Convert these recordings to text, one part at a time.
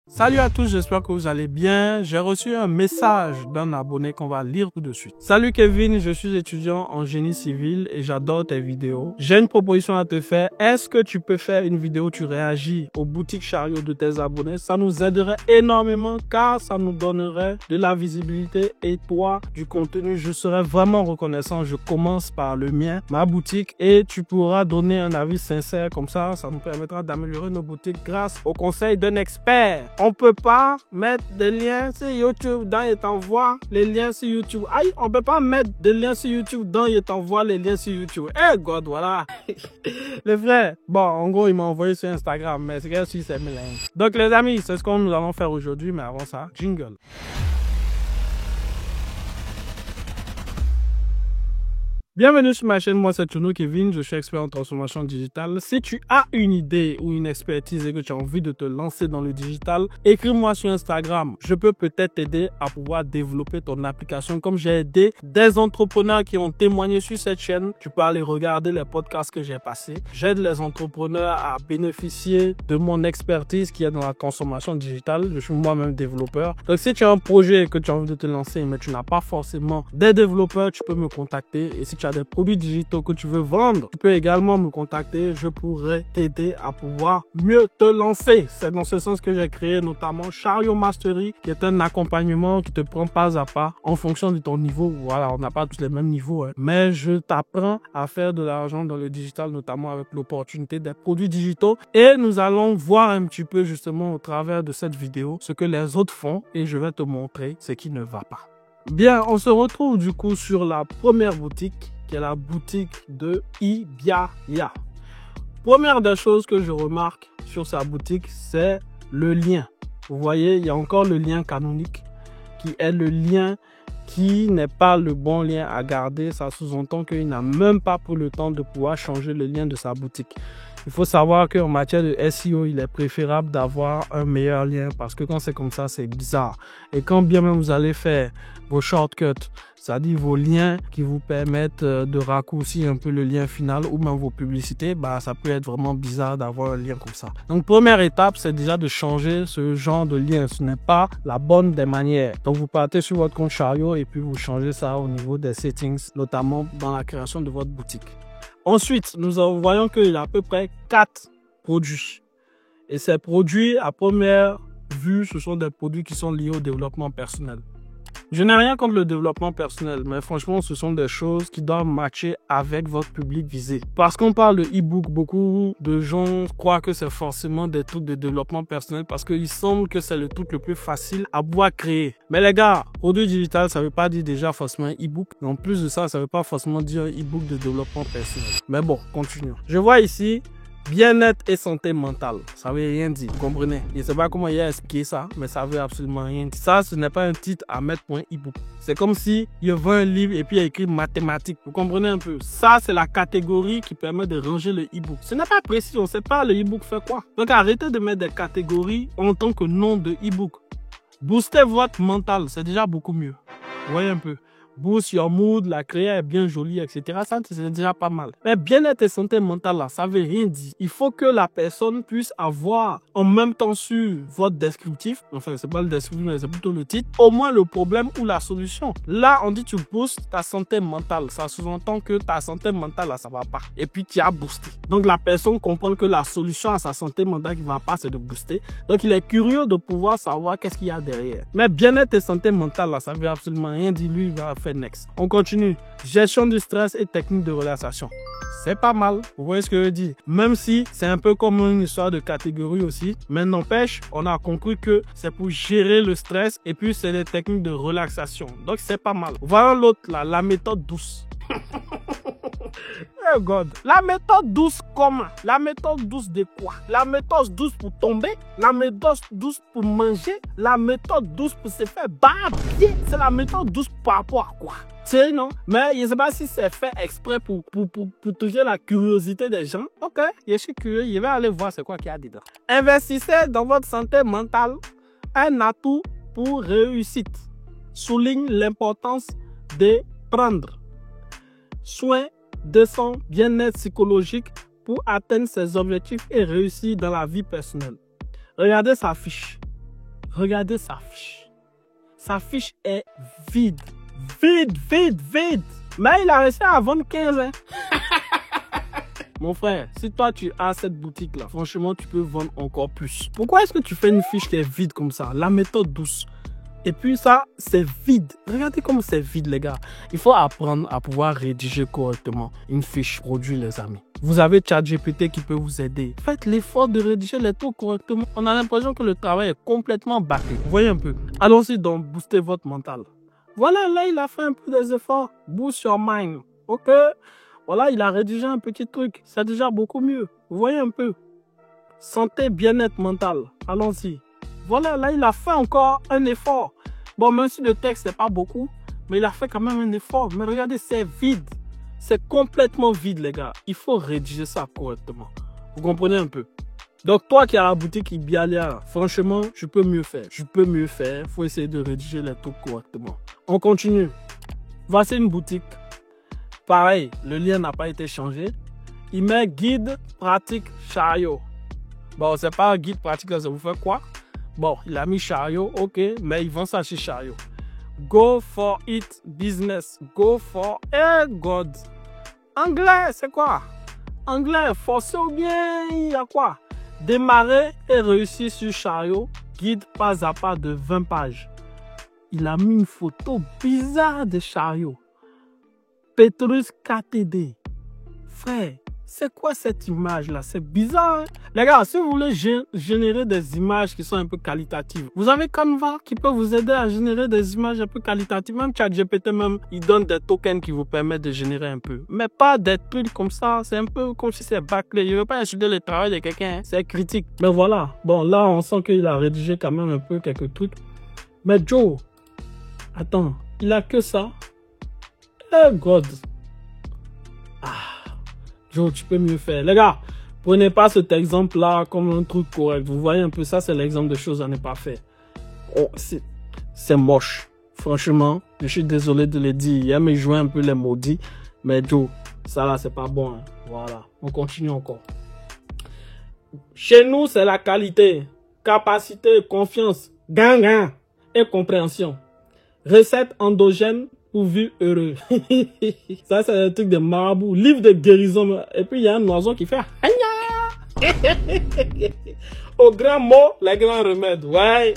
Salut à tous, j'espère que vous allez bien. J'ai reçu un message d'un abonné qu'on va lire tout de suite. Salut Kevin, je suis étudiant en génie civil et j'adore tes vidéos. J'ai une proposition à te faire. Est-ce que tu peux faire une vidéo où tu réagis aux boutiques chariots de tes abonnés? Ça nous aiderait énormément car ça nous donnerait de la visibilité et toi du contenu. Je serais vraiment reconnaissant. Je commence par le mien, ma boutique, et tu pourras donner un avis sincère comme ça nous permettra d'améliorer nos boutiques grâce au conseil d'un expert. On peut pas mettre des liens sur YouTube dans et t'envoie les liens sur YouTube. Aïe, on peut pas mettre des liens sur YouTube dans et t'envoie les liens sur YouTube. Eh God, voilà. Les frères, bon, en gros, il m'a envoyé sur Instagram, mais c'est que si c'est mélange. Donc les amis, c'est ce que nous allons faire aujourd'hui, mais avant ça, jingle. Bienvenue sur ma chaîne, moi c'est Tono Kevin, je suis expert en transformation digitale. Si tu as une idée ou une expertise et que tu as envie de te lancer dans le digital, écris-moi sur Instagram. Je peux peut-être t'aider à pouvoir développer ton application comme j'ai aidé des entrepreneurs qui ont témoigné sur cette chaîne. Tu peux aller regarder les podcasts que j'ai passés. J'aide les entrepreneurs à bénéficier de mon expertise qui est dans la transformation digitale. Je suis moi-même développeur. Donc si tu as un projet et que tu as envie de te lancer mais tu n'as pas forcément des développeurs, tu peux me contacter. Et si tu as des produits digitaux que tu veux vendre, tu peux également me contacter. Je pourrais t'aider à pouvoir mieux te lancer. C'est dans ce sens que j'ai créé notamment Chariot Mastery, qui est un accompagnement qui te prend pas à pas en fonction de ton niveau. Voilà, on n'a pas tous les mêmes niveaux, hein. Mais je t'apprends à faire de l'argent dans le digital, notamment avec l'opportunité des produits digitaux. Et nous allons voir un petit peu justement au travers de cette vidéo ce que les autres font et je vais te montrer ce qui ne va pas. Bien, on se retrouve du coup sur la première boutique, qui est la boutique de Ibiaya. Première des choses que je remarque sur sa boutique, c'est le lien. Vous voyez, il y a encore le lien canonique qui est le lien qui n'est pas le bon lien à garder. Ça sous-entend qu'il n'a même pas pris le temps de pouvoir changer le lien de sa boutique. Il faut savoir qu'en matière de SEO, il est préférable d'avoir un meilleur lien parce que quand c'est comme ça, c'est bizarre. Et quand bien même vous allez faire vos shortcuts, c'est-à-dire vos liens qui vous permettent de raccourcir un peu le lien final ou même vos publicités, bah, ça peut être vraiment bizarre d'avoir un lien comme ça. Donc, première étape, c'est déjà de changer ce genre de lien. Ce n'est pas la bonne des manières. Donc, vous partez sur votre compte Chariot et puis vous changez ça au niveau des settings, notamment dans la création de votre boutique. Ensuite, nous voyons qu'il y a à peu près 4 produits. Et ces produits, à première vue, ce sont des produits qui sont liés au développement personnel. Je n'ai rien contre le développement personnel, mais franchement, ce sont des choses qui doivent matcher avec votre public visé. Parce qu'on parle de e-book, beaucoup de gens croient que c'est forcément des trucs de développement personnel parce qu'il semble que c'est le truc le plus facile à pouvoir créer. Mais les gars, produit digital, ça ne veut pas dire déjà forcément e-book. En plus de ça, ça ne veut pas forcément dire e-book de développement personnel. Mais bon, continuons. Je vois ici bien-être et santé mentale, ça veut rien dire, vous comprenez? Je ne sais pas comment il a expliqué ça, mais ça veut absolument rien dire. Ça, ce n'est pas un titre à mettre pour un e-book. C'est comme si il y avait un livre et puis il y a écrit mathématiques. Vous comprenez un peu? Ça, c'est la catégorie qui permet de ranger le e-book. Ce n'est pas précis, on ne sait pas le e-book fait quoi. Donc arrêtez de mettre des catégories en tant que nom de e-book. Boostez votre mental, c'est déjà beaucoup mieux. Vous voyez un peu? Boost your mood, la créa est bien jolie, etc. Ça, c'est déjà pas mal. Mais bien-être et santé mentale, là, ça veut rien dire. Il faut que la personne puisse avoir en même temps sur votre descriptif, enfin, c'est pas le descriptif, mais c'est plutôt le titre, au moins le problème ou la solution. Là, on dit tu boostes ta santé mentale. Ça sous-entend que ta santé mentale, là, ça va pas. Et puis, tu as boosté. Donc, la personne comprend que la solution à sa santé mentale qui va pas, c'est de booster. Donc, il est curieux de pouvoir savoir qu'est-ce qu'il y a derrière. Mais bien-être et santé mentale, là, ça veut absolument rien dire. Lui, il va faire next. On continue. Gestion du stress et technique de relaxation. C'est pas mal. Vous voyez ce que je dis? Même si c'est un peu comme une histoire de catégorie aussi. Mais n'empêche, on a compris que c'est pour gérer le stress et puis c'est des techniques de relaxation. Donc c'est pas mal. Voyons l'autre là, la méthode douce. Oh God. La méthode douce comment? La méthode douce de quoi? La méthode douce pour tomber? La méthode douce pour manger? La méthode douce pour se faire barber? C'est la méthode douce par rapport à quoi? Tu sais, non? Mais je ne sais pas si c'est fait exprès pour toucher la curiosité des gens. Ok, je suis curieux, je vais aller voir c'est quoi qu'il y a dedans. Investissez dans votre santé mentale, un atout pour réussite. Souligne l'importance de prendre soin de son bien-être psychologique pour atteindre ses objectifs et réussir dans la vie personnelle. Regardez sa fiche. Regardez sa fiche. Sa fiche est vide. Vide. Mais il a réussi à vendre 15. Hein. Mon frère, si toi tu as cette boutique là, franchement tu peux vendre encore plus. Pourquoi est-ce que tu fais une fiche qui est vide comme ça? La méthode douce. Et puis ça, c'est vide. Regardez comme c'est vide les gars. Il faut apprendre à pouvoir rédiger correctement une fiche produit les amis. Vous avez ChatGPT qui peut vous aider. Faites l'effort de rédiger les trucs correctement. On a l'impression que le travail est complètement bâclé. Vous voyez un peu. Allons-y donc booster votre mental. Voilà, là il a fait un peu des efforts. Boost your mind. Ok. Voilà, il a rédigé un petit truc. C'est déjà beaucoup mieux. Vous voyez un peu. Santé, bien-être mental. Allons-y. Voilà, là, il a fait encore un effort. Bon, même si le texte n'est pas beaucoup, mais il a fait quand même un effort. Mais regardez, c'est vide. C'est complètement vide, les gars. Il faut rédiger ça correctement. Vous comprenez un peu? Donc, toi qui as la boutique Ibialia, franchement, je peux mieux faire. Il faut essayer de rédiger les trucs correctement. On continue. Voici une boutique. Pareil, le lien n'a pas été changé. Il met guide pratique chariot. Bon, c'est pas un guide pratique, là, ça vous fait quoi? Bon, il a mis chariot, ok, mais il vend ça chez chariot. Go for it business. Go for a God. Anglais, c'est quoi? Anglais, forcé ou bien il y a quoi? Démarrer et réussir sur chariot. Guide pas à pas de 20 pages. Il a mis une photo bizarre de chariot. Petrus KTD. Frère, c'est quoi cette image-là? C'est bizarre. Hein? Les gars, si vous voulez générer des images qui sont un peu qualitatives, vous avez Canva qui peut vous aider à générer des images un peu qualitatives. Même ChatGPT, même, il donne des tokens qui vous permettent de générer un peu. Mais pas des trucs comme ça. C'est un peu comme si c'est bâclé. Je ne veux pas insulter le travail de quelqu'un. Hein? C'est critique. Mais voilà. Bon, là, on sent qu'il a rédigé quand même un peu quelques trucs. Mais Joe, attends, il a que ça. Oh God. Joe, tu peux mieux faire. Les gars, prenez pas cet exemple-là comme un truc correct. Vous voyez un peu, ça, c'est l'exemple de choses à ne pas faire. Oh, c'est moche. Franchement, je suis désolé de le dire. Il aime jouer un peu les maudits. Mais Joe, ça là, c'est pas bon. Hein. Voilà, on continue encore. Chez nous, c'est la qualité, capacité, confiance, gain et compréhension. Recette endogène pour vivre heureux. Ça, c'est un truc de marabout. Livre de guérison. Et puis, il y a un oiseau qui fait au grand mot, les grands remèdes. Ouais.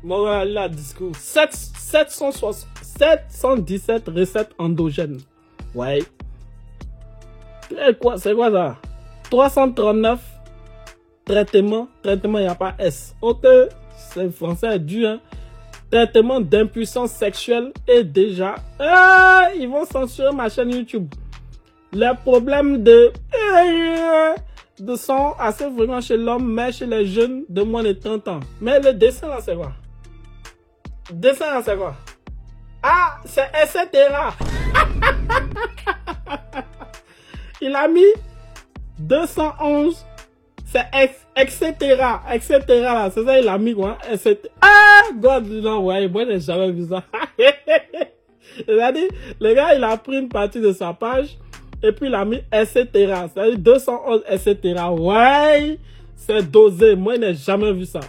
Moi, là, discours. 717 recettes endogènes. Ouais. C'est quoi ça? 339 traitements. Traitement, il n'y a pas S. Ok. C'est français dur, hein. Traitement d'impuissance sexuelle et déjà, ils vont censurer ma chaîne YouTube. Les problèmes de sont assez fréquents chez l'homme, mais chez les jeunes de moins de 30 ans. Mais le dessin là, c'est quoi? Ah, c'est etc. Il a mis 211. C'est etc. là. C'est ça, il a mis quoi? Etc. Ah, God, non, ouais, moi, j'ai jamais vu ça. C'est-à-dire, le gars, il a pris une partie de sa page, et puis il a mis etc. C'est-à-dire 211 etc. Ouais, c'est dosé. Moi, je n'ai jamais vu ça.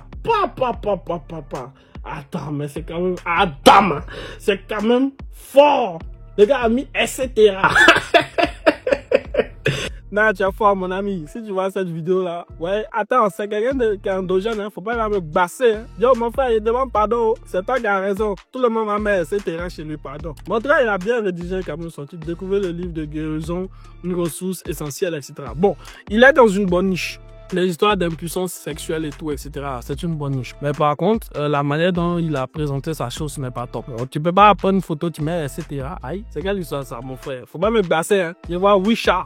Attends, mais c'est quand même... Adam, c'est quand même fort. Le gars a mis etc. Non, tu as fort, mon ami. Si tu vois cette vidéo-là, ouais, attends, c'est quelqu'un qui est endogène, hein. Faut pas me basser, hein. Yo, mon frère, il demande pardon. C'est toi qui as raison. Tout le monde va mettre etc. chez lui, pardon. Mon frère, il a bien rédigé quand même son titre. Découvrez le livre de guérison, une ressource essentielle, etc. Bon, il est dans une bonne niche. Les histoires d'impuissance sexuelle et tout, etc. C'est une bonne niche. Mais par contre, la manière dont il a présenté sa chose n'est pas top. Alors, tu peux pas prendre une photo, tu mets etc. Aïe, c'est quelle histoire ça, mon frère? Faut pas me basser, hein. Je vois Wisha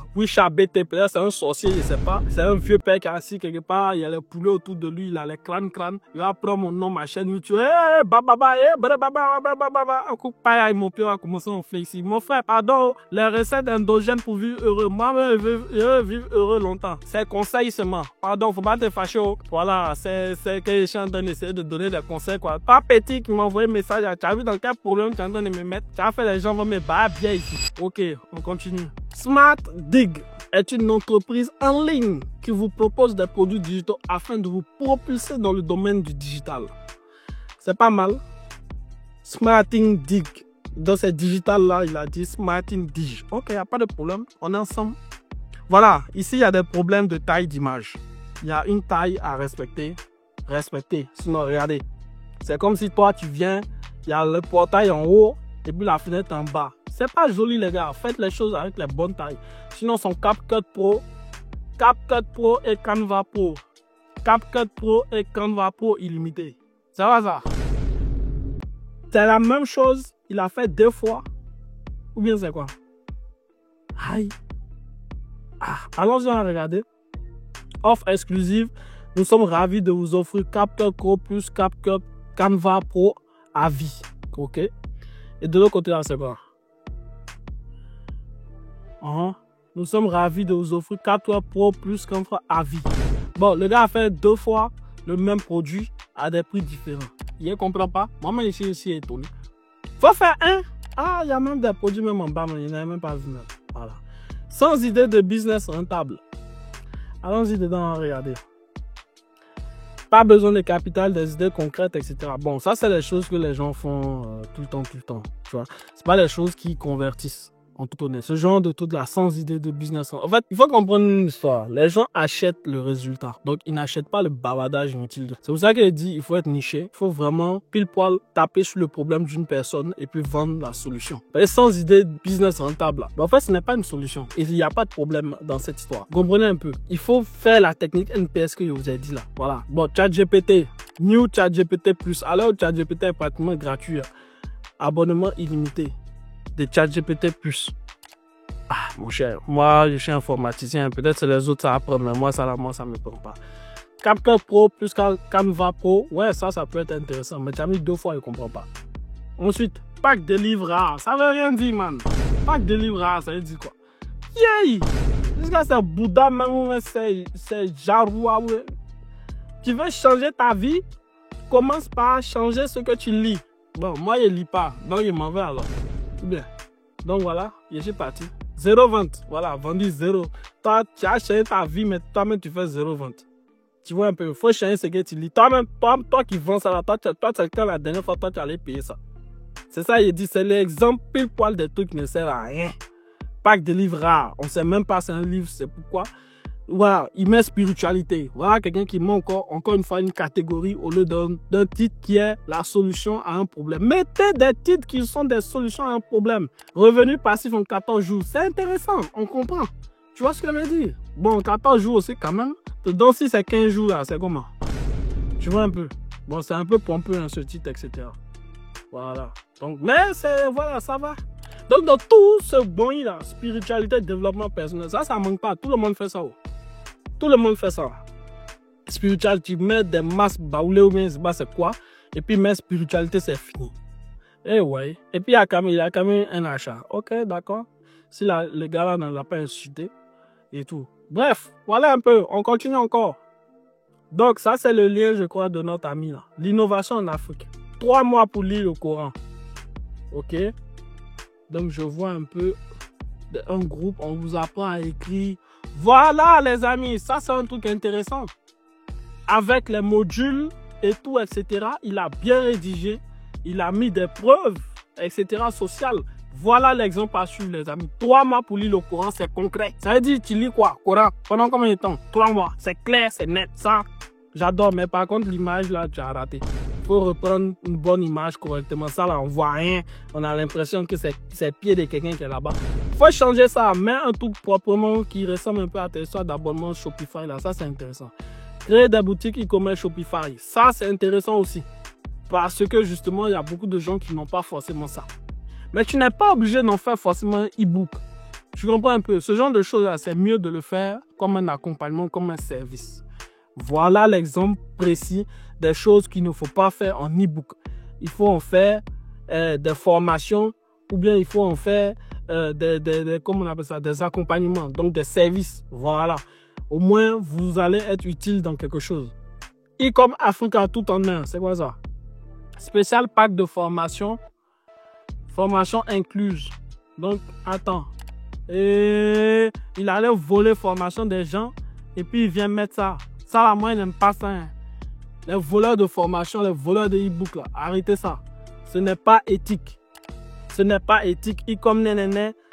BT, peut-être c'est un sorcier, je sais pas. C'est un vieux père qui est assis quelque part, il y a les poulets autour de lui, il a les crânes. Il va prendre mon nom, ma chaîne YouTube. Un coup de paille, mon père a commencé à faire ici. Mon frère, pardon, les recettes endogènes pour vivre heureux. Moi, je veux vivre heureux longtemps. C'est conseil seulement. Pardon, faut pas te fâcher. Voilà, c'est que je suis en train d'essayer de donner des conseils, quoi. Pas petit qui m'a envoyé un message. Tu as vu dans quel problème tu es en train de me mettre? Tu as fait les gens vont me battre bien ici. Ok, on continue. Smart Dig est une entreprise en ligne qui vous propose des produits digitaux afin de vous propulser dans le domaine du digital. C'est pas mal. Smarting Dig. Dans ce digital-là, il a dit Smarting Dig. Ok, il n'y a pas de problème. On est ensemble. Voilà. Ici, il y a des problèmes de taille d'image. Il y a une taille à respecter. Respecter. Sinon, regardez. C'est comme si toi, tu viens, il y a le portail en haut et puis la fenêtre en bas. C'est pas joli, les gars. Faites les choses avec les bonnes tailles. Sinon, son CapCut Pro et Canva Pro. CapCut Pro et Canva Pro illimité. Ça va, ça? C'est la même chose. Il a fait 2 fois. Ou bien c'est quoi? Aïe. Allons-y, on va regarder. Offre exclusive. Nous sommes ravis de vous offrir CapCut Pro plus CapCut Canva Pro à vie. Ok. Et de l'autre côté, là, c'est quoi? Nous sommes ravis de vous offrir CapCut Pro plus Canva à vie. Bon, le gars a fait 2 fois le même produit à des prix différents. Il ne comprend pas. Moi, je suis ici étonné. Faut faire un. Il y a même des produits même en bas, mais il n'y en a même pas vu. Voilà. Sans idée de business rentable. Allons-y dedans, regardez. Pas besoin de capital, des idées concrètes, etc. Bon, ça, c'est les choses que les gens font tout le temps. Tu vois, c'est pas les choses qui convertissent. En tout honnête, ce genre de toute la sans idée de business. En fait, il faut comprendre une histoire. Les gens achètent le résultat. Donc, ils n'achètent pas le bavardage inutile. C'est pour ça qu'il dit il faut être niché. Il faut vraiment pile poil taper sur le problème d'une personne et puis vendre la solution. Sans idée de business rentable, là. Mais en fait, ce n'est pas une solution. Et il n'y a pas de problème dans cette histoire. Comprenez un peu. Il faut faire la technique NPS que je vous ai dit là. Voilà. Bon, ChatGPT. New ChatGPT Plus. Alors, ChatGPT est pratiquement gratuit. Abonnement illimité de ChatGPT Plus. Mon cher, moi je suis informaticien, peut-être c'est les autres ça apprend, mais moi ça me prend pas. CapCut Pro plus Canva Pro, ouais, ça peut être intéressant, mais tu as mis 2 fois, je comprends pas. Ensuite, pack de livres rares, ça veut rien dire, man. Pack de livres rares, ça veut dire quoi? Yay! Jusqu'à c'est Bouddha, même, c'est Jaroua. Tu veux changer ta vie? Commence par changer ce que tu lis. Bon, moi je lis pas, donc je m'en vais alors. Bien. Donc voilà, je suis parti. 0 vente. Voilà, vendu 0. Toi, tu as changé ta vie, mais toi-même, tu fais 0 vente. Tu vois un peu, il faut changer ce que tu lis. Toi-même, toi qui vends ça, là, toi, c'est quand la dernière fois, toi, tu allais payer ça. C'est ça, il dit, c'est l'exemple pile poil des trucs qui ne servent à rien. Pack de livres rares. On ne sait même pas c'est un livre, c'est pourquoi. Voilà, il met spiritualité. Voilà quelqu'un qui met encore une fois une catégorie au lieu d'un titre qui est la solution à un problème. Mettez des titres qui sont des solutions à un problème. Revenu passif en 14 jours. C'est intéressant, on comprend. Tu vois ce que je veux dire? Bon, 14 jours aussi quand même. Donc si c'est 15 jours là, c'est comment? Tu vois un peu? Bon, c'est un peu pompeux hein, ce titre, etc. Voilà. Donc, mais voilà, ça va. Donc dans tout ce bon là, spiritualité, développement personnel, ça manque pas. Tout le monde fait ça. Tout le monde fait ça. Spiritual, tu mets des masques baoulés ou bien c'est quoi. Et puis, mais spiritualité, c'est fini. Et ouais. Et puis, il y a quand même un achat. Ok, d'accord. Si le gars là ne l'a pas insulté et tout. Bref, voilà un peu. On continue encore. Donc, ça, c'est le lien, je crois, de notre ami là. L'innovation en Afrique. 3 mois pour lire le Coran. Ok. Donc, je vois un peu un groupe. On vous apprend à écrire. Voilà les amis, ça c'est un truc intéressant. Avec les modules et tout, etc. Il a bien rédigé, il a mis des preuves, etc. sociales. Voilà l'exemple à suivre les amis. 3 mois pour lire le Coran, c'est concret. Ça veut dire tu lis quoi? Coran, pendant combien de temps? 3 mois, c'est clair, c'est net. Ça, j'adore, mais par contre l'image là, tu as raté. Il faut reprendre une bonne image correctement. Ça là, on voit rien. On a l'impression que c'est le pied de quelqu'un qui est là-bas. Il faut changer ça. Mets un truc proprement qui ressemble un peu à tes histoires d'abonnement Shopify. Là. Ça, c'est intéressant. Créer des boutiques e-commerce Shopify. Ça, c'est intéressant aussi. Parce que justement, il y a beaucoup de gens qui n'ont pas forcément ça. Mais tu n'es pas obligé d'en faire forcément un e-book. Tu comprends un peu? Ce genre de choses-là, c'est mieux de le faire comme un accompagnement, comme un service. Voilà l'exemple précis des choses qu'il ne faut pas faire en e-book. Il faut en faire des formations ou bien il faut en faire comment on appelle ça, des accompagnements, donc des services. Voilà. Au moins, vous allez être utile dans quelque chose. E-com Africa tout en un, c'est quoi ça? Spécial pack de formation. Formation incluse. Donc, attends. Et il allait voler formation des gens et puis il vient mettre ça. Ça, là, moi, il n'aime pas ça. Hein. Les voleurs de formation, les voleurs de e-book, là, arrêtez ça. Ce n'est pas éthique. Ce n'est pas éthique. E-com,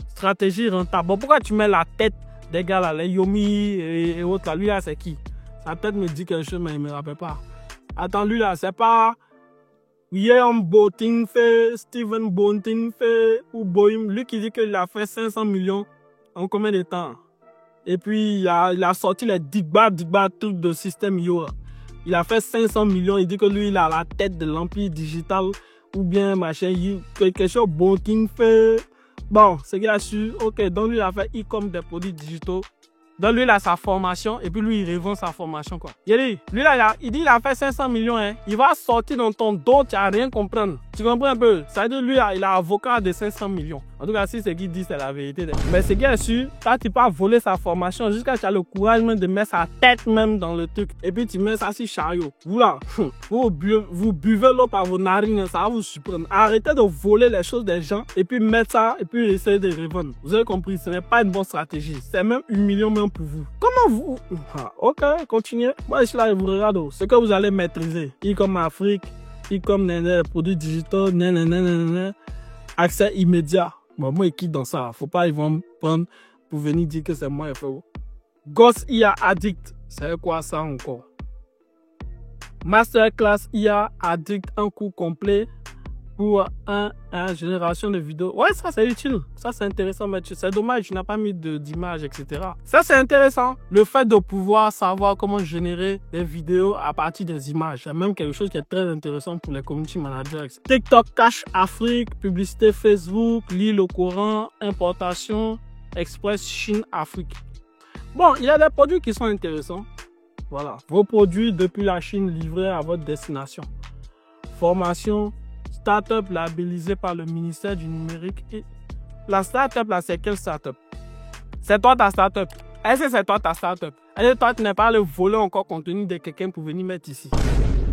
stratégie rentable. Bon, pourquoi tu mets la tête des gars là, les Yomi et autres là? Lui là, c'est qui? Sa tête me dit quelque chose, mais il ne me rappelle pas. Attends, lui là, c'est pas William Boating fait, Steven Boating fait, ou Boeing. Lui qui dit qu'il a fait 500 millions en combien de temps? Et puis, il a sorti les Digba trucs de système Yo. Il a fait 500 millions. Il dit que lui, il a la tête de l'empire digital. Ou bien, machin, quelque chose Boating fait. Bon, c'est qu'il a su. Ok, donc lui, il a fait e-com des produits digitaux. Donc lui, il a sa formation et puis lui, il revend sa formation, quoi. Il dit, lui, là, il dit il a fait 500 millions, hein. Il va sortir dans ton dos, tu n'as rien comprendre. Tu comprends un peu? Ça veut dire, lui, là, il a avocat de 500 millions. En tout cas, si c'est qu'il dit, c'est la vérité. Mais c'est qu'il a su, quand tu peux voler sa formation, jusqu'à tu as le courage même de mettre sa tête même dans le truc. Et puis tu mets ça sur chariot. Vous là, vous buvez l'eau par vos narines, ça va vous surprendre. Arrêtez de voler les choses des gens et puis mettre ça et puis essayer de revendre. Vous avez compris, ce n'est pas une bonne stratégie. C'est même humiliant même pour vous. Comment vous... Ok, continuez. Moi, je suis là et vous regarde. Ce que vous allez maîtriser. E-com Afrique, e-com produits digitaux, accès immédiat. Bon, moi, je quitte dans ça. Faut pas, ils vont me prendre pour venir dire que c'est moi et faut. Ghost IA Addict. C'est quoi ça encore? Masterclass IA Addict, un cours complet pour une génération de vidéos. Ouais, ça c'est utile. Ça c'est intéressant, mais c'est dommage, tu n'as pas mis d'image, etc. Ça c'est intéressant. Le fait de pouvoir savoir comment générer des vidéos à partir des images. C'est même quelque chose qui est très intéressant pour les community managers. TikTok Cash Afrique, publicité Facebook, lire le Coran, importation, Express Chine Afrique. Bon, il y a des produits qui sont intéressants. Voilà. Vos produits depuis la Chine livrés à votre destination. Formation. Startup labellisé par le ministère du numérique. Et la startup là, c'est quelle startup? C'est toi ta startup. Est-ce que c'est toi ta startup? Est-ce que toi tu n'es pas allé voler encore contenu de quelqu'un pour venir mettre ici?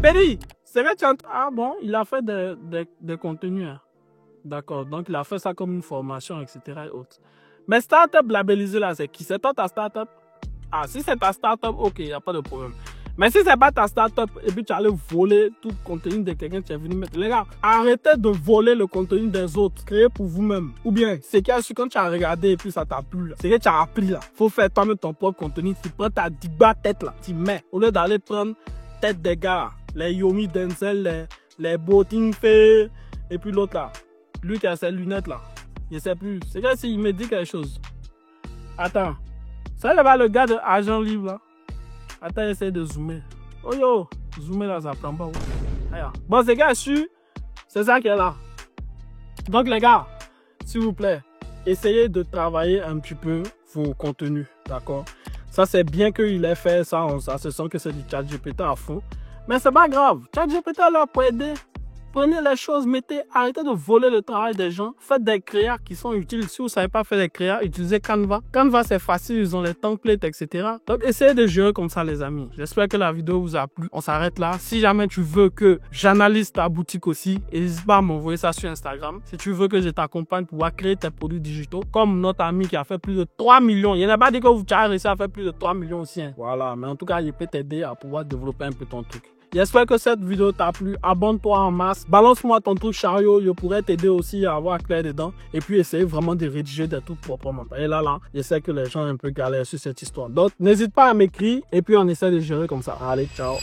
Pédi, c'est vrai que tu as... Ah bon, il a fait des contenus. Hein. D'accord, donc il a fait ça comme une formation, etc. Et autres. Mais startup labellisé là, c'est qui? C'est toi ta startup? Ah, si c'est ta startup, ok, il n'y a pas de problème. Mais si c'est pas ta startup et puis tu allais voler tout le contenu de quelqu'un que tu es venu mettre, les gars, arrêtez de voler le contenu des autres, créez pour vous-même. Ou bien, c'est qu'il y a su quand tu as regardé et puis ça t'a plu, c'est que tu as appris là. Faut faire toi-même ton propre contenu. Tu prends ta digba tête là, tu mets. Au lieu d'aller prendre tête des gars, les Yomi Denzel, les Boating Fait, et puis l'autre là, lui qui a ses lunettes là, je sais plus. C'est que s'il me dit quelque chose. Attends, ça là le gars de Agent Libre là. Attends, essaye de zoomer. Oh yo, zoomer là, ça prend pas. Bon, c'est gars, c'est ça qui est là. Donc les gars, s'il vous plaît, essayez de travailler un petit peu vos contenus, d'accord? Ça, c'est bien qu'il ait fait ça, ça se sent que c'est du ChatGPT à fond. Mais c'est pas grave, ChatGPT là pour aider. Prenez les choses, arrêtez de voler le travail des gens. Faites des créas qui sont utiles. Si vous ne savez pas faire des créas, utilisez Canva. Canva, c'est facile, ils ont les templates, etc. Donc, essayez de gérer comme ça, les amis. J'espère que la vidéo vous a plu. On s'arrête là. Si jamais tu veux que j'analyse ta boutique aussi, n'hésite pas à m'envoyer ça sur Instagram. Si tu veux que je t'accompagne pour pouvoir créer tes produits digitaux, comme notre ami qui a fait plus de 3 millions. Il n'a pas dit que vous avez réussi à faire plus de 3 millions aussi. Hein. Voilà, mais en tout cas, il peut t'aider à pouvoir développer un peu ton truc. J'espère que cette vidéo t'a plu. Abonne-toi en masse. Balance-moi ton truc chariot. Je pourrais t'aider aussi à avoir clair dedans. Et puis, essayer vraiment de rédiger des trucs proprement. Et là, je sais que les gens ont un peu galèrent sur cette histoire. Donc, n'hésite pas à m'écrire. Et puis, on essaie de gérer comme ça. Allez, ciao.